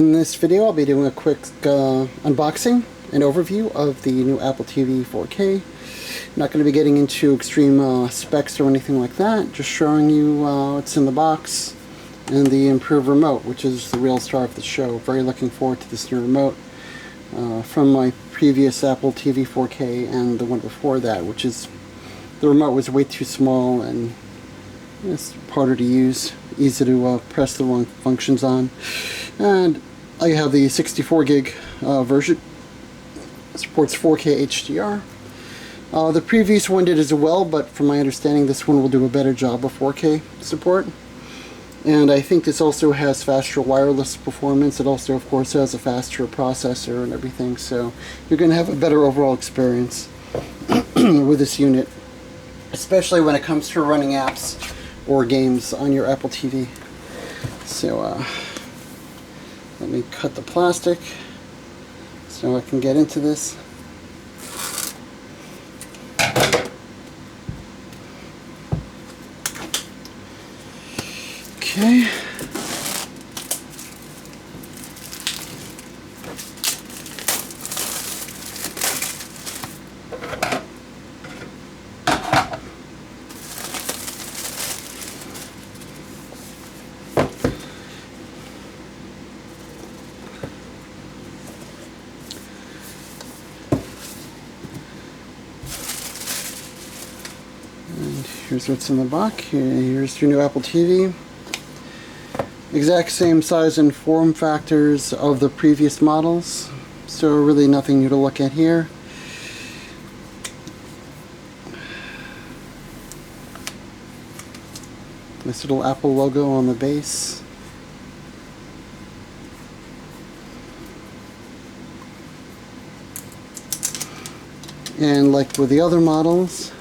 In this video I'll be doing a quick unboxing and overview of the new Apple TV 4K. I'm not going to be getting into extreme specs or anything like that, just showing you what's in the box and the improved remote, which is the real star of the show. Very looking forward to this new remote from my previous Apple TV 4K and the one before that, which is the remote was way too small and it's harder to use, easy to press the wrong functions on. And I have the 64 gig version. It supports 4K HDR. The previous one did as well, but from my understanding this one will do a better job of 4K support. And I think this also has faster wireless performance. It also of course has a faster processor and everything, so you're going to have a better overall experience with this unit, especially when it comes to running apps or games on your Apple TV. So let me cut the plastic so I can get into this. Okay. And here's what's in the box. Here's your new Apple TV. Exact same size and form factors of the previous models, so really nothing new to look at here. This little Apple logo on the base. And like with the other models,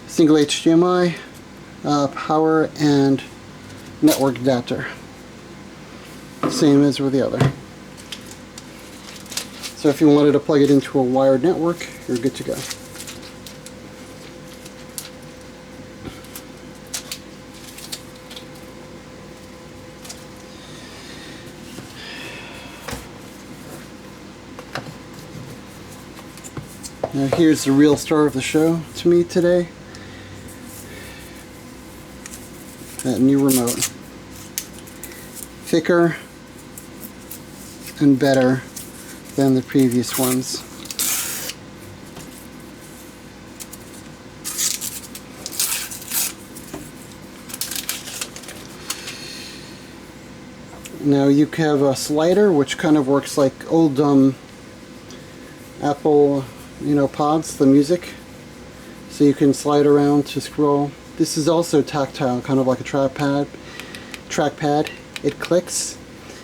single HDMI, power and network adapter, same as with the other. So if you wanted to plug it into a wired network, you're good to go. Now here's the real star of the show to me today. That new remote. Thicker and better than the previous ones. Now you have a slider which kind of works like old Apple, pods, the music. So you can slide around to scroll. This is also tactile, kind of like a trackpad. It clicks.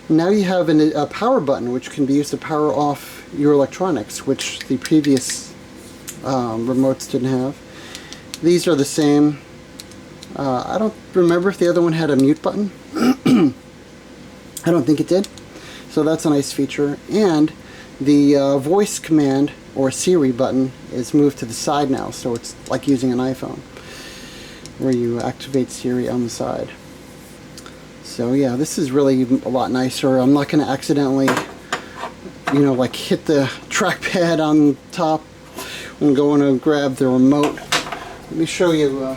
Now you have a power button which can be used to power off your electronics, which the previous remotes didn't have. These are the same. I don't remember if the other one had a mute button. I don't think it did. So that's a nice feature. And the voice command or Siri button is moved to the side now, so it's like using an iPhone, where you activate Siri on the side. So yeah, this is really a lot nicer. I'm not going to accidentally, like hit the trackpad on top when going to grab the remote. Let me show you.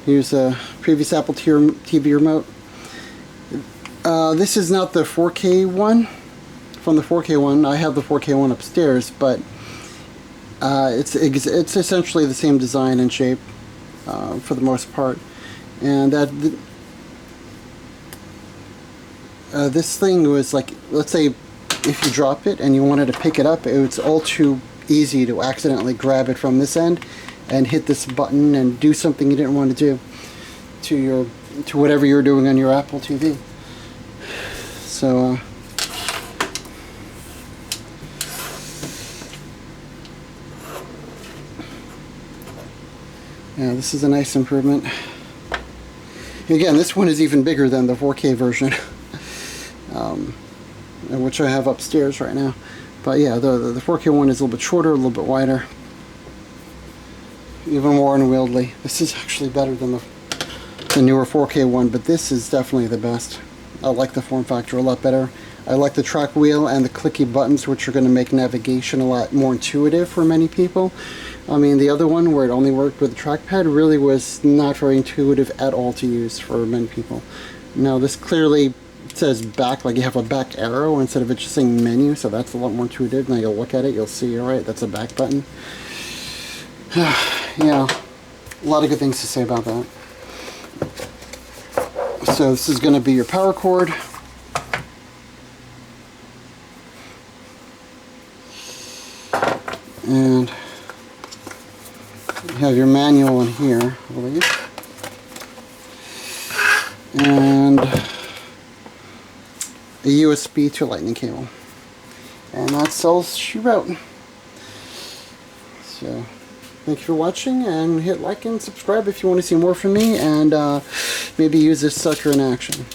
Here's a previous Apple TV remote. This is not the 4K one. From the 4K one, I have the 4K one upstairs, but it's essentially the same design and shape for the most part. And this thing was like, let's say if you drop it and you wanted to pick it up, it's all too easy to accidentally grab it from this end and hit this button and do something you didn't want to do to whatever you're doing on your Apple TV. So yeah, this is a nice improvement. Again, this one is even bigger than the 4K version, which I have upstairs right now. But yeah, the 4K one is a little bit shorter, a little bit wider. even more unwieldy. This is actually better than the newer 4K one, but this is definitely the best. I like the form factor a lot better. I like the track wheel and the clicky buttons, which are going to make navigation a lot more intuitive for many people. I mean, the other one where it only worked with the trackpad really was not very intuitive at all to use for many people. Now this clearly says back, like you have a back arrow instead of it just saying menu, so that's a lot more intuitive. Now you'll look at it, you'll see, alright, that's a back button. Yeah, a lot of good things to say about that. So this is going to be your power cord. And you have your manual in here, I believe. And a USB to lightning cable. And that's all she wrote. So, thank you for watching, and hit like and subscribe if you want to see more from me, and maybe use this sucker in action.